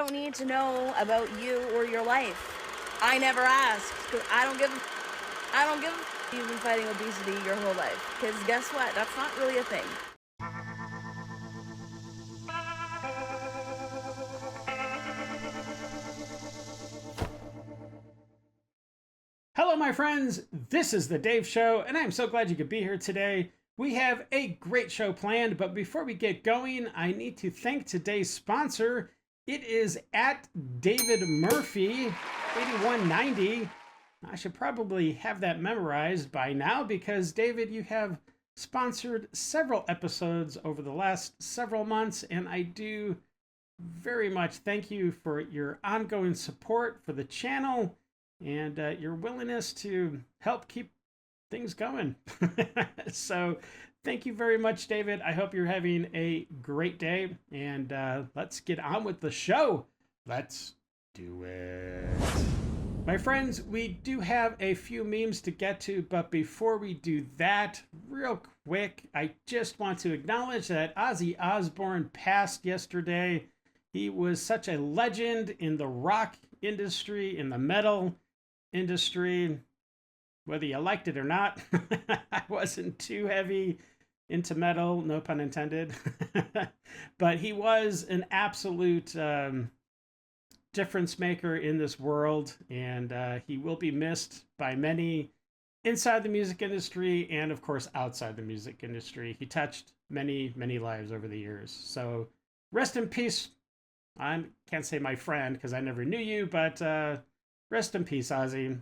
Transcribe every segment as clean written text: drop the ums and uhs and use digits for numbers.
don't need to know about you or your life. I never asked, because I don't give you've been fighting obesity your whole life. Because guess what? That's not really a thing. Hello, my friends. This is The Dave Show, and I'm so glad you could be here today. We have a great show planned, but before we get going, I need to thank today's sponsor. It is at David Murphy, 8190. I should probably have that memorized by now because, David, you have sponsored several episodes over the last several months, and I do very much thank you for your ongoing support for the channel and your willingness to help keep things going. So thank you very much, David. I hope you're having a great day, and let's get on with the show. Let's do it. My friends, we do have a few memes to get to, but before we do that, real quick, I just want to acknowledge that Ozzy Osbourne passed yesterday. He was such a legend in the rock industry, in the metal industry, whether you liked it or not. I wasn't too heavy into metal, no pun intended. But he was an absolute difference maker in this world, and he will be missed by many inside the music industry and, of course, outside the music industry. He touched many, many lives over the years. So rest in peace. I can't say my friend because I never knew you, but rest in peace, Ozzy.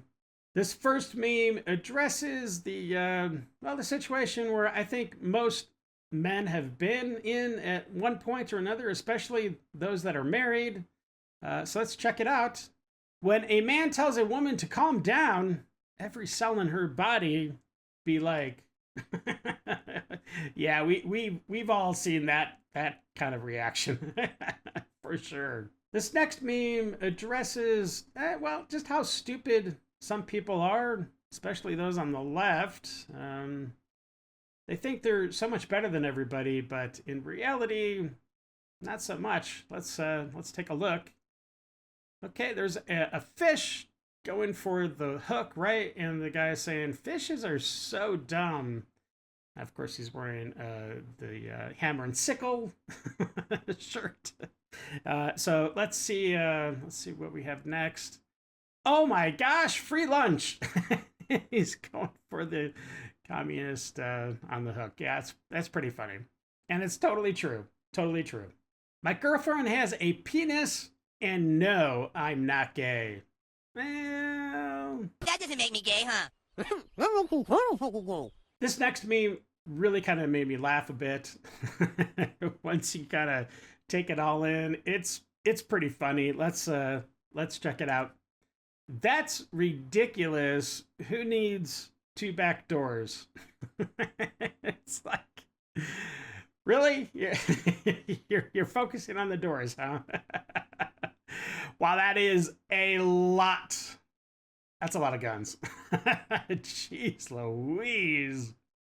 This first meme addresses the situation where I think most men have been in at one point or another, especially those that are married. So let's check it out. When a man tells a woman to calm down, every cell in her body be like, yeah, we've all seen that kind of reaction for sure. This next meme addresses, just how stupid some people are, especially those on the left. They think they're so much better than everybody, but in reality, not so much. Let's take a look. Okay, there's a fish going for the hook, right? And the guy is saying, fishes are so dumb. Of course, he's wearing the hammer and sickle shirt. So let's see what we have next. Oh my gosh, free lunch. He's going for the communist on the hook. Yeah, that's pretty funny. And it's totally true. Totally true. My girlfriend has a penis, and no, I'm not gay. Well, that doesn't make me gay, huh? This next meme really kind of made me laugh a bit. Once you kind of take it all in, it's pretty funny. Let's check it out. That's ridiculous. Who needs two back doors? It's like, really? You're focusing on the doors, huh? Wow, that is a lot. That's a lot of guns. Jeez Louise.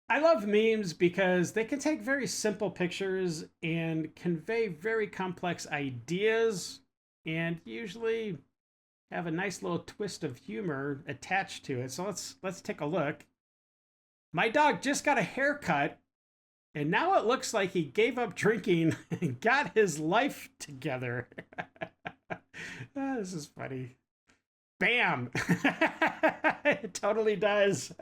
I love memes because they can take very simple pictures and convey very complex ideas, and usually have a nice little twist of humor attached to it. So let's take a look. My dog just got a haircut, and now it looks like he gave up drinking and got his life together. Oh, this is funny. Bam! It totally does.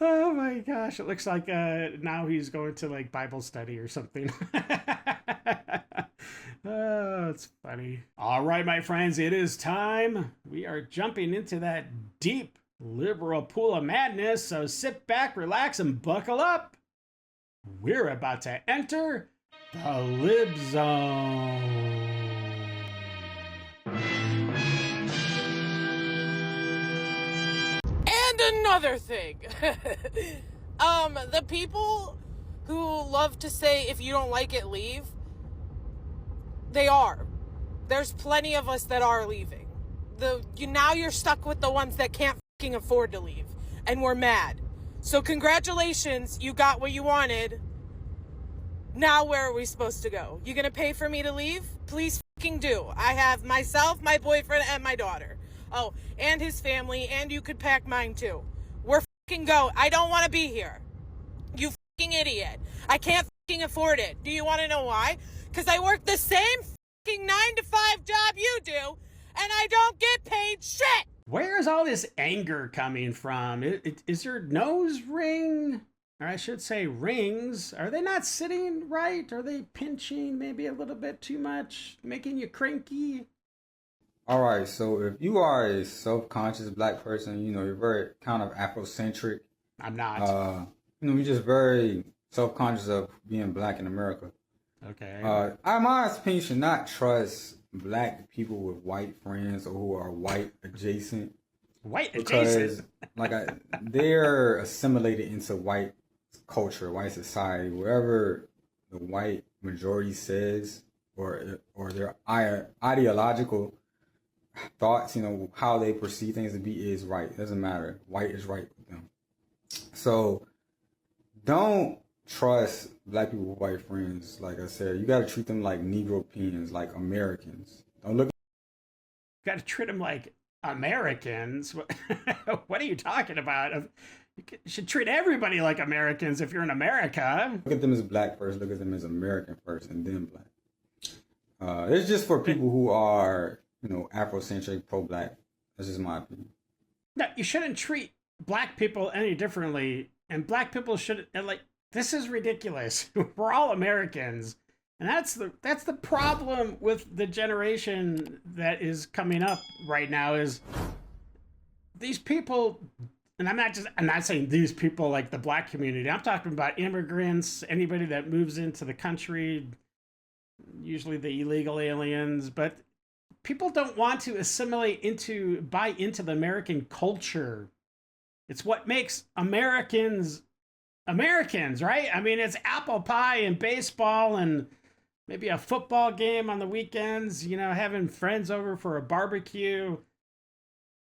Oh my gosh, it looks like now he's going to like Bible study or something. Oh, it's funny. All right, my friends, it is time. We are jumping into that deep liberal pool of madness, so sit back, relax, and buckle up. We're about to enter the Lib Zone. And another thing. The people who love to say, if you don't like it, leave. They are. There's plenty of us that are leaving. Now you're stuck with the ones that can't fucking afford to leave. And we're mad. So congratulations, you got what you wanted. Now where are we supposed to go? You gonna pay for me to leave? Please fucking do. I have myself, my boyfriend, and my daughter. Oh, and his family, and you could pack mine too. We're fucking go. I don't want to be here. You fucking idiot. I can't fucking afford it. Do you want to know why? Because I work the same fucking 9-to-5 job you do, and I don't get paid shit. Where is all this anger coming from? Is your nose ring? Or I should say rings. Are they not sitting right? Are they pinching maybe a little bit too much, making you cranky? All right, so if you are a self-conscious black person, you're very kind of Afrocentric. I'm not. You're just very self-conscious of being black in America. Okay. My opinion, should not trust black people with white friends or who are white adjacent. White adjacent? Because, they're assimilated into white culture, white society, wherever the white majority says, or their ideological thoughts, how they perceive things to be is right. It doesn't matter. White is right with them. So don't trust black people with white friends. Like I said, you got to treat them like Negropeans, like Americans. Don't look. You got to treat them like Americans. What are you talking about? You should treat everybody like Americans if you're in America. Look at them as black first. Look at them as American first, and then black. It's just for people who are, Afrocentric, pro-black. That's just my opinion. No, you shouldn't treat black people any differently, and black people should this is ridiculous. We're all Americans, and that's the problem with the generation that is coming up right now. Is these people, and I'm not saying these people like the black community. I'm talking about immigrants, anybody that moves into the country, usually the illegal aliens, but people don't want to buy into the American culture. It's what makes Americans, right? I mean, it's apple pie and baseball and maybe a football game on the weekends, having friends over for a barbecue,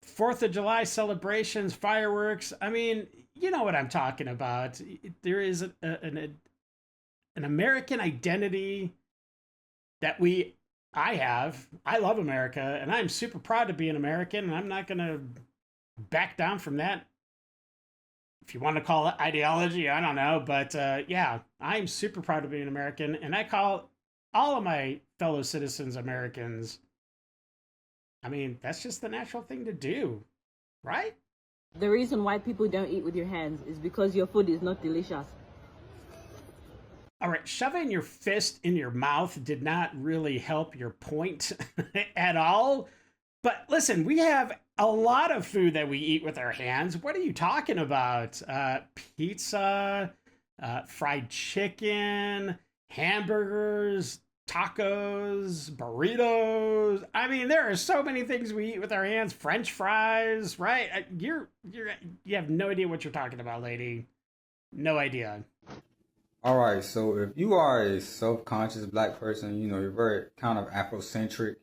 4th of July celebrations, fireworks. I mean, you know what I'm talking about. There is an American identity that I love America, and I'm super proud to be an American, and I'm not going to back down from that. If you want to call it ideology, I don't know. But yeah, I'm super proud to be an American, and I call all of my fellow citizens Americans. I mean, that's just the natural thing to do, right? The reason why people don't eat with your hands is because your food is not delicious. All right, shoving your fist in your mouth did not really help your point at all. But listen, we have a lot of food that we eat with our hands. What are you talking about? Pizza, fried chicken, hamburgers, tacos, burritos. I mean, there are so many things we eat with our hands. French fries, right? You have no idea what you're talking about, lady. No idea. All right, so if you are a self-conscious black person, you're very kind of Afrocentric.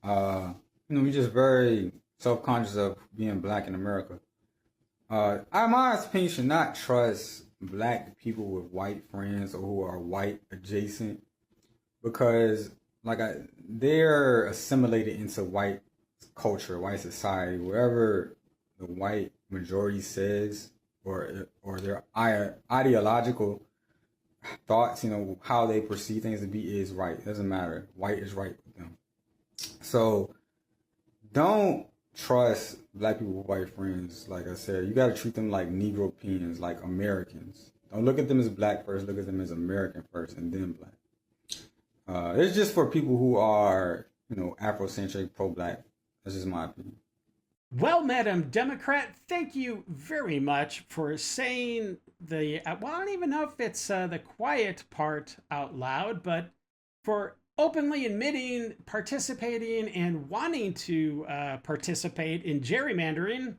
You're just very self-conscious of being black in America. My opinion, should not trust black people with white friends or who are white adjacent, because they're assimilated into white culture, white society, wherever the white majority says, or their ideological thoughts, how they perceive things to be is right. It doesn't matter. White is right with them. So don't trust black people with white friends. Like I said, you got to treat them like Negropeans, like Americans. Don't look at them as black first. Look at them as American first, and then black. It's just for people who are, Afrocentric, pro-black. That's just my opinion. Well, Madam Democrat, thank you very much for saying I don't even know if it's the quiet part out loud, but for openly admitting, participating, and wanting to participate in gerrymandering,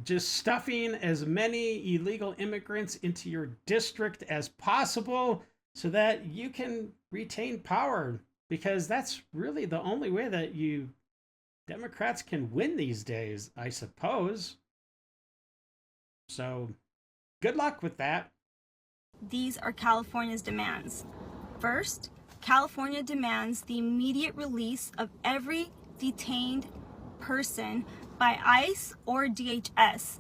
just stuffing as many illegal immigrants into your district as possible so that you can retain power, because that's really the only way that you Democrats can win these days, I suppose. So good luck with that. These are California's demands. First, California demands the immediate release of every detained person by ICE or DHS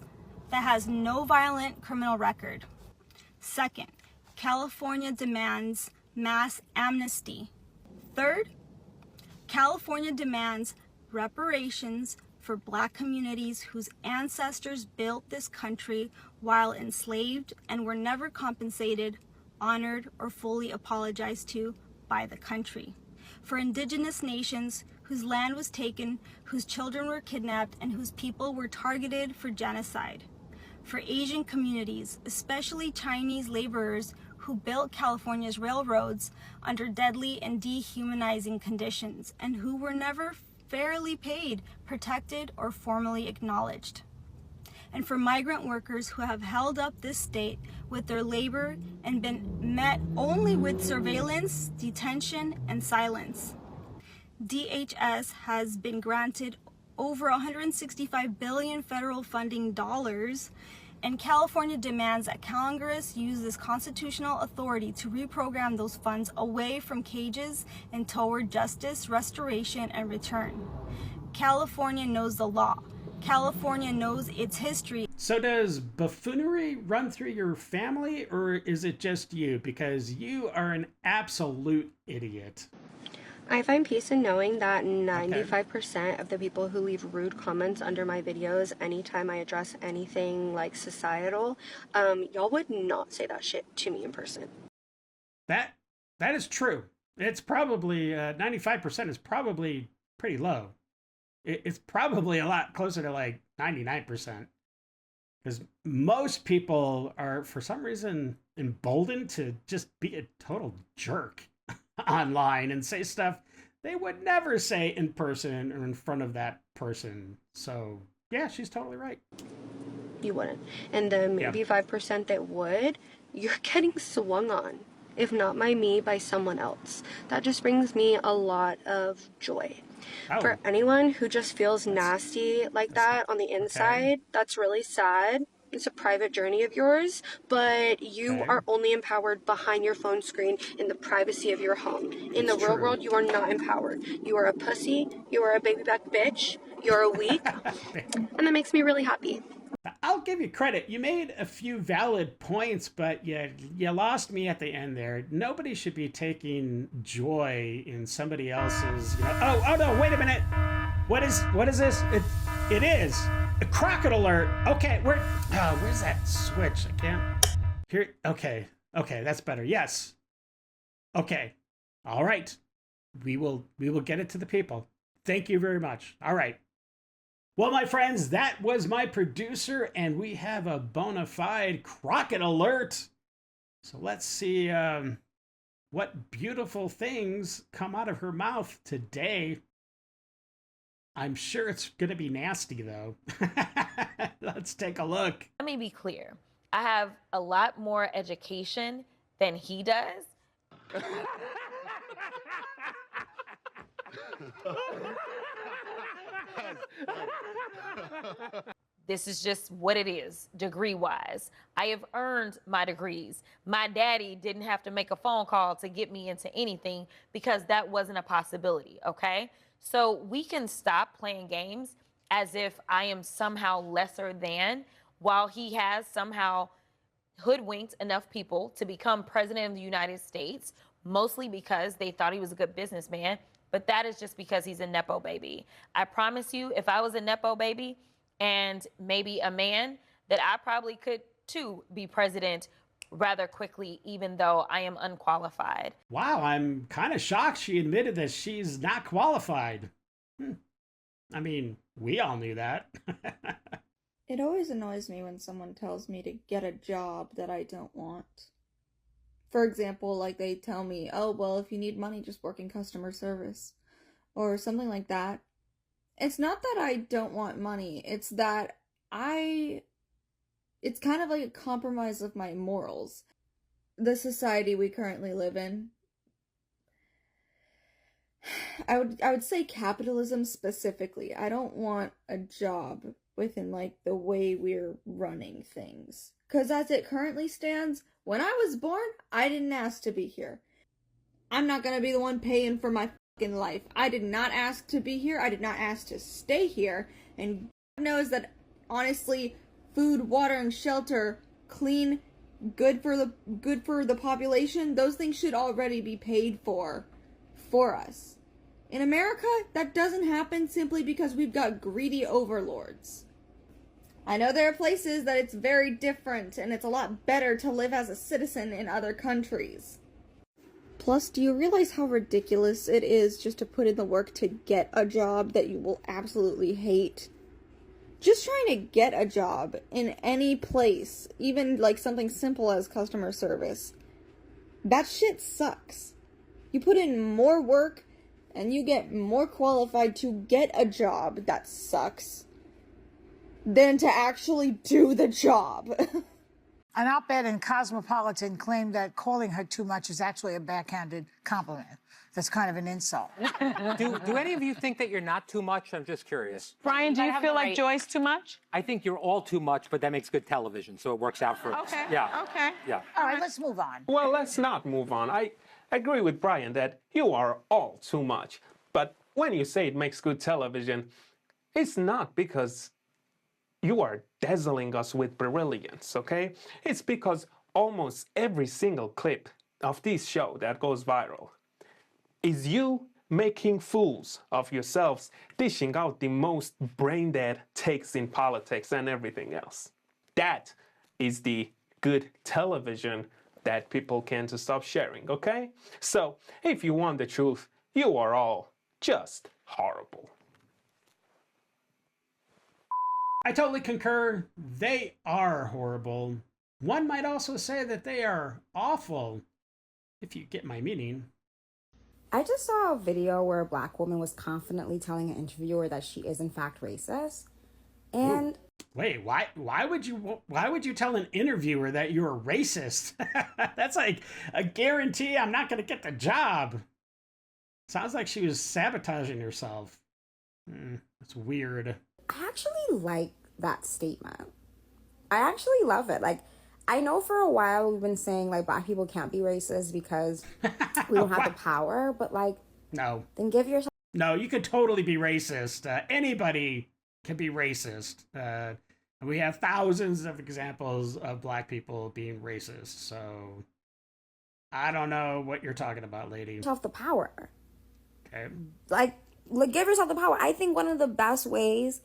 that has no violent criminal record. Second, California demands mass amnesty. Third, California demands reparations for Black communities whose ancestors built this country while enslaved and were never compensated, honored, or fully apologized to by the country. For Indigenous nations whose land was taken, whose children were kidnapped, and whose people were targeted for genocide. For Asian communities, especially Chinese laborers who built California's railroads under deadly and dehumanizing conditions and who were never fairly paid, protected, or formally acknowledged. And for migrant workers who have held up this state with their labor and been met only with surveillance, detention, and silence. DHS has been granted over $165 billion federal funding dollars, and California demands that Congress use this constitutional authority to reprogram those funds away from cages and toward justice, restoration, and return. California knows the law. California knows its history. So does buffoonery run through your family, or is it just you? Because you are an absolute idiot. I find peace in knowing that 95% of the people who leave rude comments under my videos anytime I address anything like societal, y'all would not say that shit to me in person. That is true. It's probably 95% is probably pretty low. It's probably a lot closer to like 99%. Because most people are, for some reason, emboldened to just be a total jerk online and say stuff they would never say in person or in front of that person. So, yeah, she's totally right. You wouldn't. And the maybe 5% that would, you're getting swung on. If not by me, by someone else. That just brings me a lot of joy. Oh. For anyone who just feels nasty like that on the inside, that's really sad. It's a private journey of yours, but you are only empowered behind your phone screen in the privacy of your home. In the real world, you are not empowered. You are a pussy, you are a baby back bitch, you're a weak, and that makes me really happy. I'll give you credit. You made a few valid points, but you lost me at the end there. Nobody should be taking joy in somebody else's. Oh no! Wait a minute. What is this? It is a crockett alert. Okay, where's that switch? I can't. Here. Okay. That's better. Yes. Okay. All right. We will get it to the people. Thank you very much. All right. Well, my friends, that was my producer, and we have a bona fide crockett alert. So let's see what beautiful things come out of her mouth today. I'm sure it's going to be nasty, though. Let's take a look. Let me be clear. I have a lot more education than he does. This is just what it is, degree-wise. I have earned my degrees. My daddy didn't have to make a phone call to get me into anything because that wasn't a possibility, okay? So we can stop playing games as if I am somehow lesser than, while he has somehow hoodwinked enough people to become president of the United States, mostly because they thought he was a good businessman. But that is just because he's a Nepo baby. I promise you, if I was a Nepo baby and maybe a man, that I probably could too be president rather quickly, even though I am unqualified. Wow, I'm kind of shocked she admitted that she's not qualified. I mean, we all knew that. It always annoys me when someone tells me to get a job that I don't want. For example, like they tell me, oh, well, if you need money, just work in customer service. Or something like that. It's not that I don't want money. It's that it's kind of like a compromise of my morals. The society we currently live in. I would say capitalism specifically. I don't want a job within like the way we're running things. Because as it currently stands, when I was born, I didn't ask to be here. I'm not gonna be the one paying for my fucking life. I did not ask to be here. I did not ask to stay here. And God knows that, honestly, food, water, and shelter, clean, good for the population, those things should already be paid for us. In America, that doesn't happen simply because we've got greedy overlords. I know there are places that it's very different, and it's a lot better to live as a citizen in other countries. Plus, do you realize how ridiculous it is just to put in the work to get a job that you will absolutely hate? Just trying to get a job in any place, even like something simple as customer service, that shit sucks. You put in more work and you get more qualified to get a job that sucks than to actually do the job. An op-ed in Cosmopolitan claimed that calling her too much is actually a backhanded compliment. That's kind of an insult. Do any of you think that you're not too much? I'm just curious. Brian, do you feel like Joy's too much? I think you're all too much, but that makes good television, so it works out for us. Okay. Yeah. Okay. Yeah. All right, let's move on. Well, let's not move on. I agree with Brian that you are all too much. But when you say it makes good television, it's not because you are dazzling us with brilliance, okay? It's because almost every single clip of this show that goes viral is you making fools of yourselves, dishing out the most brain-dead takes in politics and everything else. That is the good television that people can't stop sharing, okay? So, if you want the truth, you are all just horrible. I totally concur. They are horrible. One might also say that they are awful, if you get my meaning. I just saw a video where a black woman was confidently telling an interviewer that she is in fact racist. And wait, why would you tell an interviewer that you're a racist? That's like a guarantee I'm not going to get the job. Sounds like she was sabotaging herself. That's weird. I actually like that statement. I actually love it. Like, I know for a while we've been saying like black people can't be racist because we don't have the power, but like, no, then give yourself. No, you could totally be racist. Anybody can be racist. We have thousands of examples of black people being racist. So I don't know what you're talking about, lady. Yourself the power. Okay. Like give yourself the power. I think one of the best ways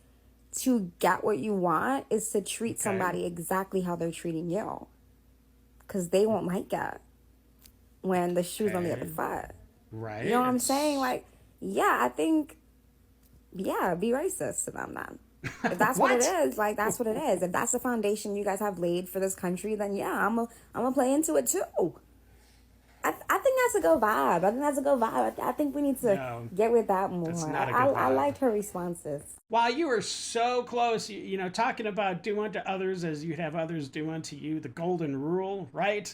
to get what you want is to treat somebody exactly how they're treating you, because they won't like it when the shoe's on the other foot. Right. You know what I'm saying? Like, yeah, I think, yeah, be racist to them then. If that's what it is, like, that's what it is. If that's the foundation you guys have laid for this country, then yeah, I'm gonna play into it too. I think that's a good vibe. I think we need to get with that more. That's not a good vibe. I liked her responses. While you were so close, you know, talking about do unto others as you'd have others do unto you, the golden rule, right?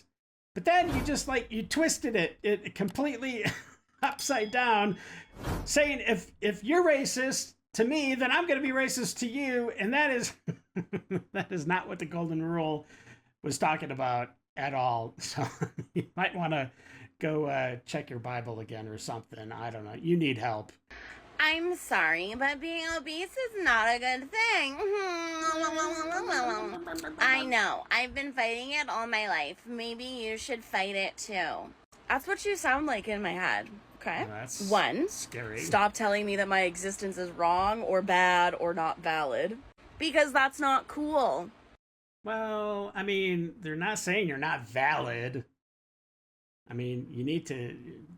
But then you just you twisted it completely upside down, saying if you're racist to me, then I'm going to be racist to you, and that is that is not what the golden rule was talking about at all. So you might want to go check your Bible again or something. I don't know. You need help. I'm sorry, but being obese is not a good thing. I know. I've been fighting it all my life. Maybe you should fight it too. That's what you sound like in my head. Okay? That's One, scary. Stop telling me that my existence is wrong or bad or not valid. Because that's not cool. Well, I mean, they're not saying you're not valid. I mean, you need to,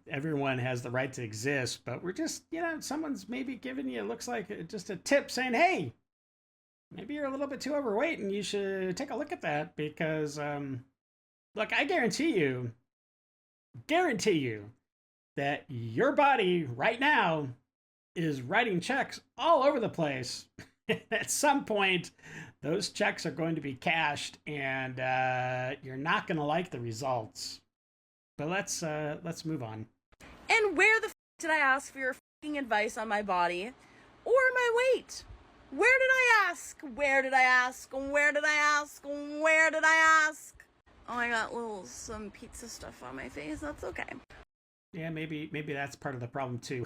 everyone has the right to exist, but we're just, you know, someone's maybe giving you, it looks like just a tip saying, hey, maybe you're a little bit too overweight and you should take a look at that because, look, I guarantee you that your body right now is writing checks all over the place. At some point, those checks are going to be cashed and you're not going to like the results. But let's move on. And where the did I ask for your advice on my body or my weight? Where did I ask? Where did I ask? Where did I ask? Where did I ask? Oh, I got some pizza stuff on my face. That's okay. Yeah, maybe that's part of the problem too.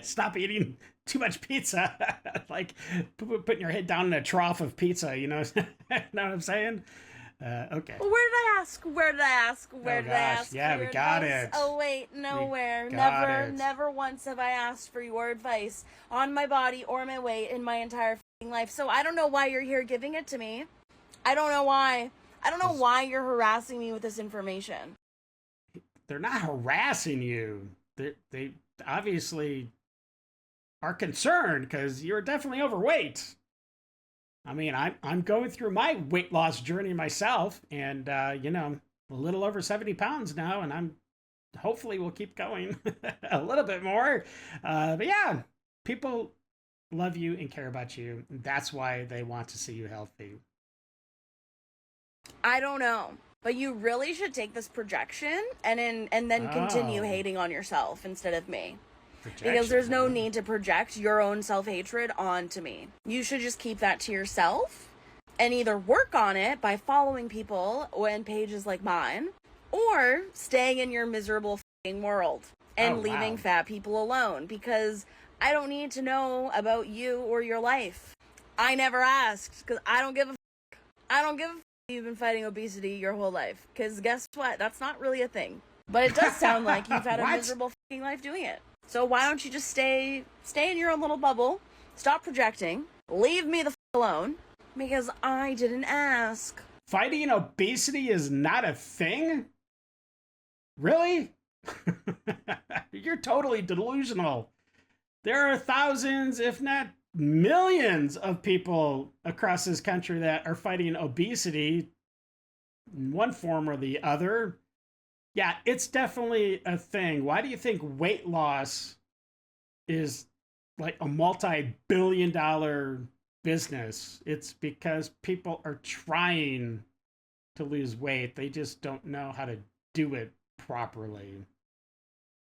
Stop eating too much pizza. Like putting your head down in a trough of pizza, you know? Know what I'm saying? Okay. Where did I ask? Where did I ask? Where did I ask? Yeah, we got it. Oh wait, nowhere. Never once have I asked for your advice on my body or my weight in my entire life. So I don't know why you're here giving it to me. I don't know why. I don't know why you're harassing me with this information. They're not harassing you. They obviously are concerned because you're definitely overweight. I mean, I'm going through my weight loss journey myself, and you know, a little over 70 pounds now, and I'm hopefully will keep going a little bit more. But yeah, people love you and care about you. That's why they want to see you healthy. I don't know, but you really should take this projection and then continue hating on yourself instead of me. Because there's no need to project your own self-hatred onto me. You should just keep that to yourself and either work on it by following people and pages like mine, or staying in your miserable f***ing world and leaving fat people alone, because I don't need to know about you or your life. I never asked, because I don't give a f***. I don't give a f***. You've been fighting obesity your whole life, because guess what? That's not really a thing. But it does sound like you've had a miserable f***ing life doing it. So why don't you just stay in your own little bubble, stop projecting, leave me the f*** alone, because I didn't ask. Fighting obesity is not a thing? Really? You're totally delusional. There are thousands, if not millions, of people across this country that are fighting obesity in one form or the other. Yeah, it's definitely a thing. Why do you think weight loss is like a multi-billion-dollar business? It's because people are trying to lose weight. They just don't know how to do it properly.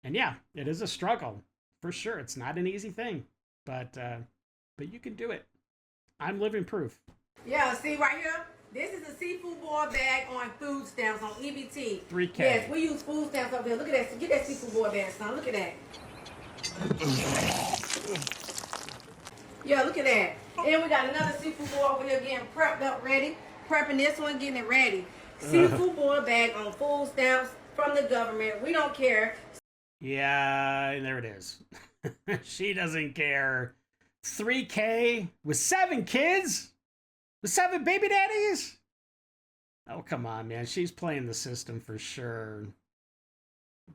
And yeah, it is a struggle for sure. It's not an easy thing, but you can do it. I'm living proof. Yeah, see right here? This is a seafood boil bag on food stamps on EBT. 3K. Yes, we use food stamps up there. Look at that. Get that seafood boil bag, son. Look at that. Yeah, look at that. And we got another seafood boil over here getting prepped up, ready. Prepping this one, getting it ready. Seafood boil bag on food stamps from the government. We don't care. Yeah, and there it is. She doesn't care. 3K with 7 kids? With 7 baby daddies? Oh, come on, man. She's playing the system for sure.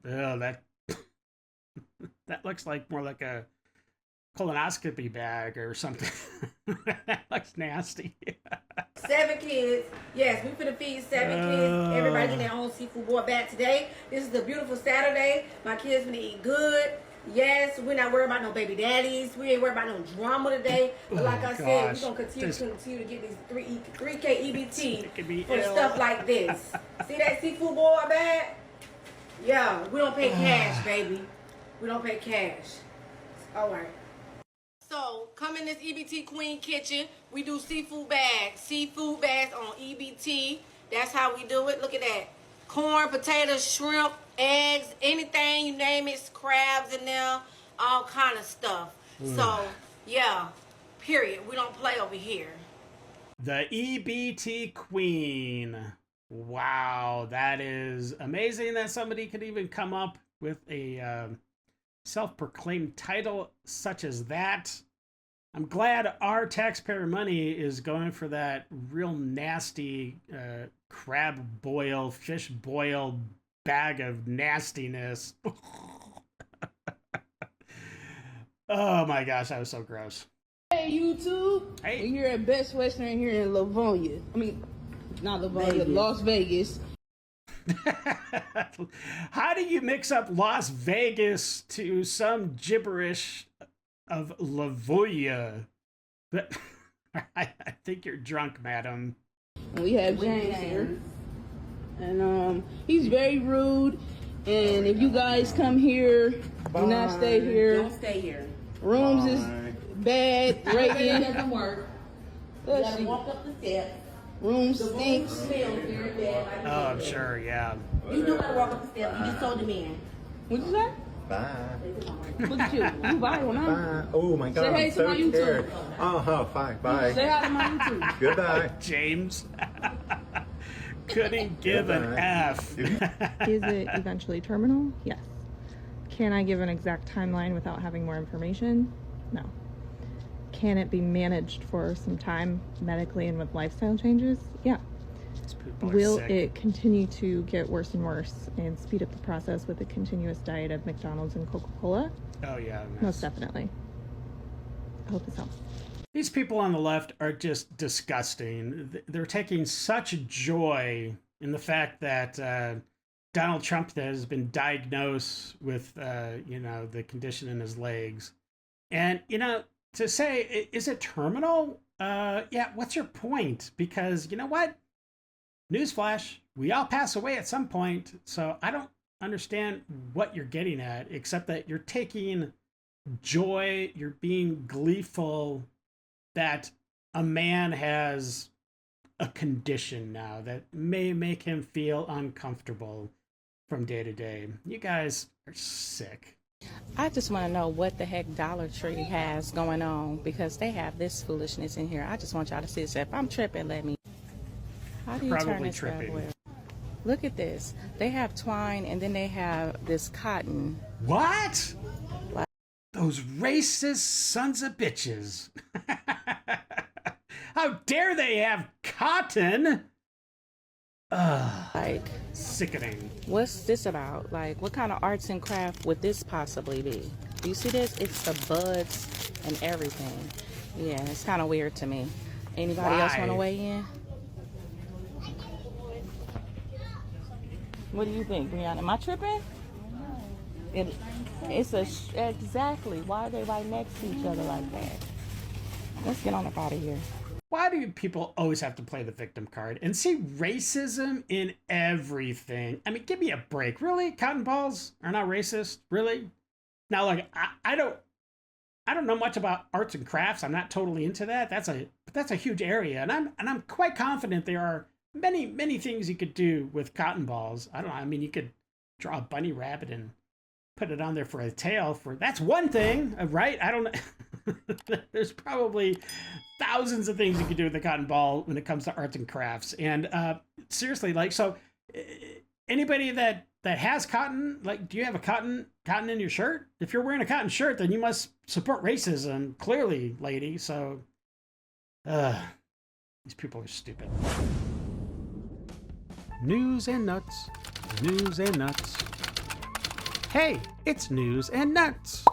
Oh, that looks like more like a colonoscopy bag or something. That looks nasty. 7 kids. Yes, we finna feed 7 kids. Everybody getting their own seafood boil bag today. This is a beautiful Saturday. My kids finna eat good. Yes, we're not worried about no baby daddies. We ain't worried about no drama today. But like I said, we're going to continue to get these 3K EBT for stuff like this. See that seafood boil bag? Yeah, we don't pay cash, baby. We don't pay cash. All right. So, come in this EBT Queen kitchen. We do seafood bags. Seafood bags on EBT. That's how we do it. Look at that. Corn, potatoes, shrimp, eggs, anything you name it, crabs in there, all kind of stuff. So, yeah, period. We don't play over here. The EBT Queen. Wow, that is amazing that somebody could even come up with a self-proclaimed title such as that. I'm glad our taxpayer money is going for that real nasty crab boil, fish boil bag of nastiness. Oh my gosh, that was so gross. Hey YouTube, hey. We're here at Best Western here in Livonia. I mean, not Livonia, Las Vegas. How do you mix up Las Vegas to some gibberish of Livonia? I think you're drunk, madam. We have James here. And he's very rude. And if you guys come here, do not stay here. Don't stay here. Rooms is bad, breaking. doesn't work. You Let's gotta see. walk up the steps. Room The room stinks. smells very bad. Oh, I'm sure, yeah. You do gotta walk up the steps. You just told the man. What'd you say? Bye. Look at you. You viral now. Bye. Oh my God. Say hey I'm to so my YouTube. scared. Oh, fine. Bye. Say hi to my YouTube. Goodbye. James. Couldn't give an F. Is it eventually terminal? Yes. Can I give an exact timeline without having more information? No. Can it be managed for some time medically and with lifestyle changes? Yeah. Will it continue to get worse and worse and speed up the process with a continuous diet of McDonald's and Coca-Cola? Oh, yeah. Most definitely. I hope this helps. These people on the left are just disgusting. They're taking such joy in the fact that Donald Trump has been diagnosed with, the condition in his legs. And, to say, is it terminal? Yeah, what's your point? Because you know what? Newsflash, we all pass away at some point. So I don't understand what you're getting at, except that you're taking joy, you're being gleeful that a man has a condition now that may make him feel uncomfortable from day to day. You guys are sick. I just want to know what the heck Dollar Tree has going on, because they have this foolishness in here. I just want y'all to see this. If I'm tripping, let me. How do you turn Probably this bad tripping. boy? Look at this. They have twine and then they have this cotton. What? Those racist sons of bitches. How dare they have cotton? Ugh. Like, sickening. What's this about? Like, what kind of arts and craft would this possibly be? Do you see this? It's the buds and everything. Yeah, it's kind of weird to me. Anybody else want to weigh in? What do you think, Brianna? Am I tripping? It's exactly. Why are they right next to each other like that? Let's get on up out of here. Why do people always have to play the victim card and see racism in everything? I mean, give me a break. Really? Cotton balls are not racist? Really? Now, look, I don't know much about arts and crafts. I'm not totally into that. That's a huge area, and I'm quite confident there are many things you could do with cotton balls. I don't know. I mean, you could draw a bunny rabbit and put it on there for a tail. That's one thing, right? I don't know. There's probably thousands of things you could do with a cotton ball when it comes to arts and crafts. And seriously, anybody that has cotton, do you have a cotton in your shirt? If you're wearing a cotton shirt, then you must support racism, clearly, lady. So, these people are stupid. News and nuts. News and nuts. Hey, it's news and nuts.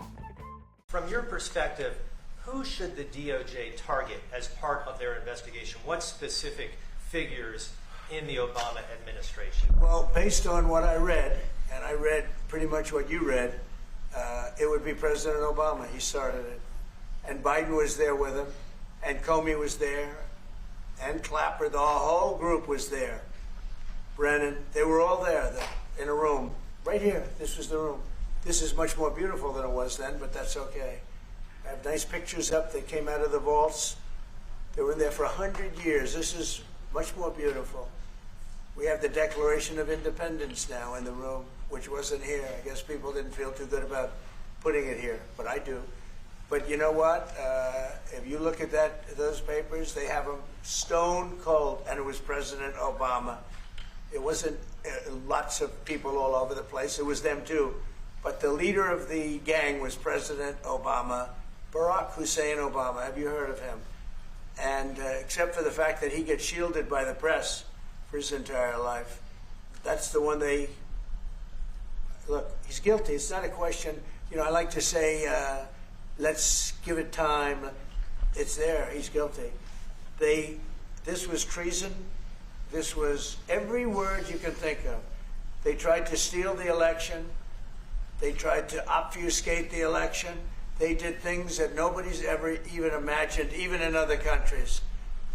From your perspective, who should the DOJ target as part of their investigation? What specific figures in the Obama administration? Well, based on what I read, and I read pretty much what you read, it would be President Obama. He started it. And Biden was there with him, and Comey was there, and Clapper, the whole group was there. Brennan, they were all there in a room. Right here, this was the room. This is much more beautiful than it was then, but that's okay. I have nice pictures up that came out of the vaults. They were in there for 100 years. This is much more beautiful. We have the Declaration of Independence now in the room, which wasn't here. I guess people didn't feel too good about putting it here, but I do. But you know what? If you look at those papers, they have them stone cold, and it was President Obama. It wasn't lots of people all over the place. It was them too. But the leader of the gang was President Obama, Barack Hussein Obama. Have you heard of him? And except for the fact that he gets shielded by the press for his entire life, that's the one look, he's guilty. It's not a question. I like to say, let's give it time. It's there. He's guilty. This was treason. This was every word you can think of. They tried to steal the election. They tried to obfuscate the election. They did things that nobody's ever even imagined, even in other countries.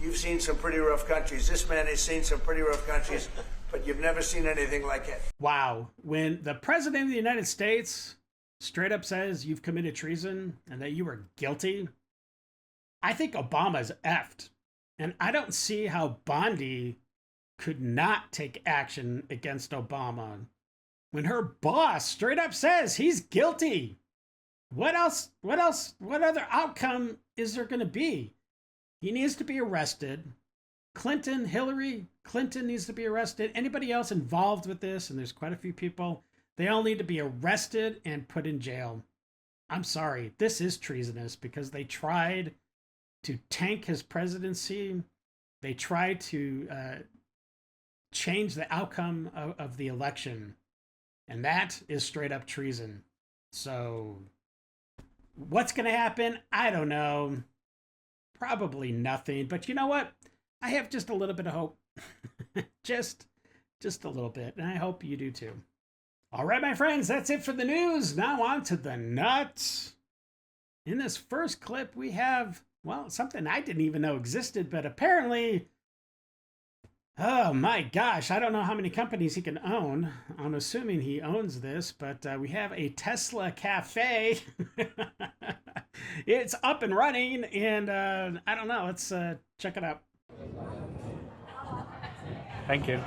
You've seen some pretty rough countries. This man has seen some pretty rough countries, but you've never seen anything like it. Wow. When the President of the United States straight up says you've committed treason and that you were guilty, I think Obama's effed. And I don't see how Bondi could not take action against Obama when her boss straight up says he's guilty. What other outcome is there going to be? He needs to be arrested. Hillary Clinton needs to be arrested. Anybody else involved with this, and there's quite a few people, they all need to be arrested and put in jail. I'm sorry, this is treasonous because they tried to tank his presidency. They tried to change the outcome of the election. And that is straight up treason. So what's going to happen? I don't know. Probably nothing. But you know what? I have just a little bit of hope. just a little bit. And I hope you do too. All right, my friends, that's it for the news. Now on to the nuts. In this first clip, we have, well, something I didn't even know existed, but apparently, oh my gosh, I don't know how many companies he can own. I'm assuming he owns this, but we have a Tesla cafe. It's up and running, and I don't know. Let's check it out. Thank you.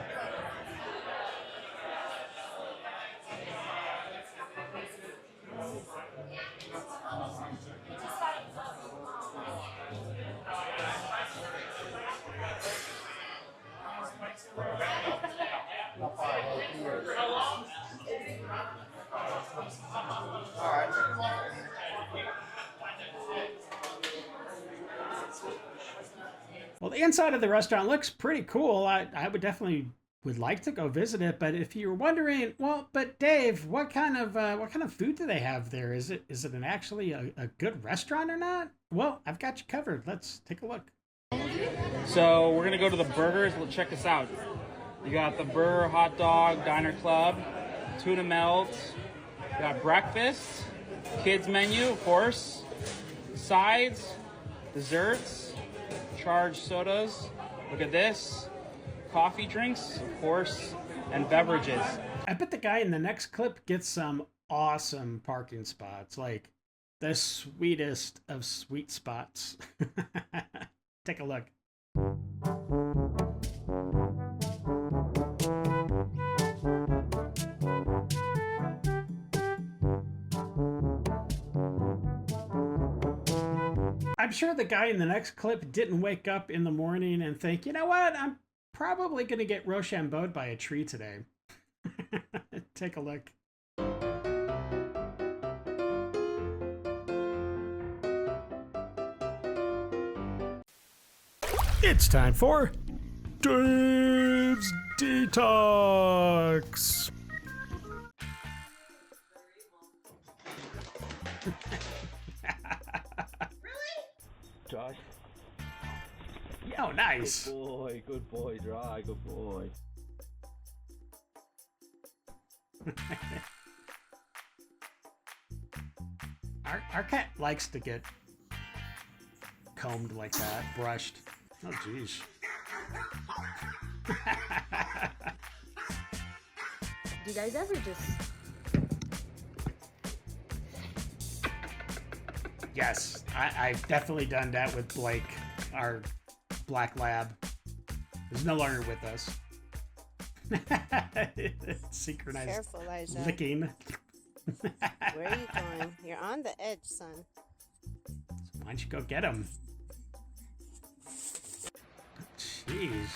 Well, the inside of the restaurant looks pretty cool. I would definitely would like to go visit it. But if you're wondering, well, but Dave, what kind of food do they have there? Is it actually a good restaurant or not? Well, I've got you covered. Let's take a look. So we're gonna go to the burgers. Well, check this out. You got the Burger Hot Dog Diner Club, tuna melt. You got breakfast, kids menu, of course, sides, desserts, charged sodas. Look at this, coffee drinks, of course, and beverages. I bet the guy in the next clip gets some awesome parking spots, like the sweetest of sweet spots. Take a look. I'm sure the guy in the next clip didn't wake up in the morning and think, you know what, I'm probably going to get Rochambeaued by a tree today. Take a look. It's time for Dave's Detox. Dry. Oh, nice. Good boy, Dry, good boy. Our cat likes to get combed like that, brushed. Oh, geez. Do you guys ever just... Yes, I've definitely done that with Blake, our black lab, who's no longer with us. Synchronized Careful, Liza. licking. Where are you going? You're on the edge, son. Why don't you go get him? Jeez.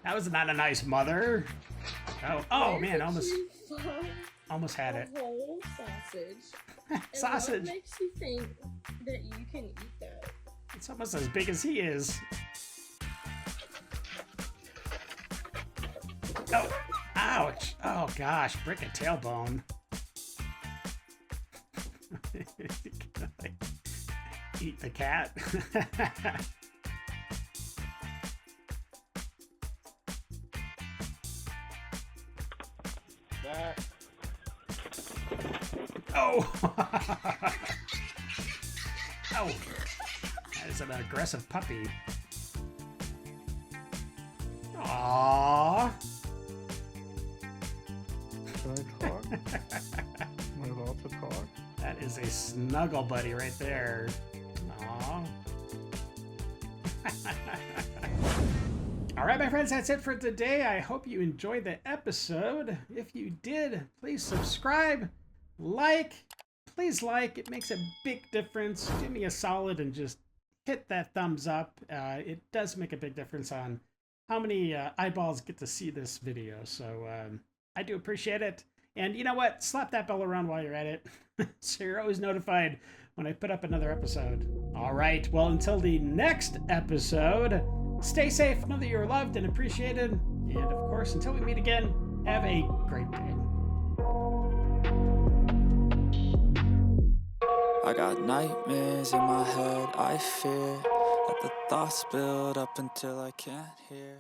That was not a nice mother. Oh man, almost had it. A whole sausage. Sausage. And what makes you think that you can eat that? It's almost as big as he is. Oh, ouch. Oh gosh, break a tailbone. Eat the cat. Oh! Oh! That is an aggressive puppy. Aww! Should I talk? Am I allowed to is a snuggle buddy right there. Aww. All right, my friends, that's it for today. I hope you enjoyed the episode. If you did, please subscribe, please like. It makes a big difference. Do me a solid and just hit that thumbs up. It does make a big difference on how many eyeballs get to see this video. So I do appreciate it. And you know what? Slap that bell around while you're at it, so you're always notified when I put up another episode. All right, well, until the next episode, stay safe, know that you're loved and appreciated, and of course, until we meet again, have a great day. I got nightmares in my head, I fear that the thoughts build up until I can't hear.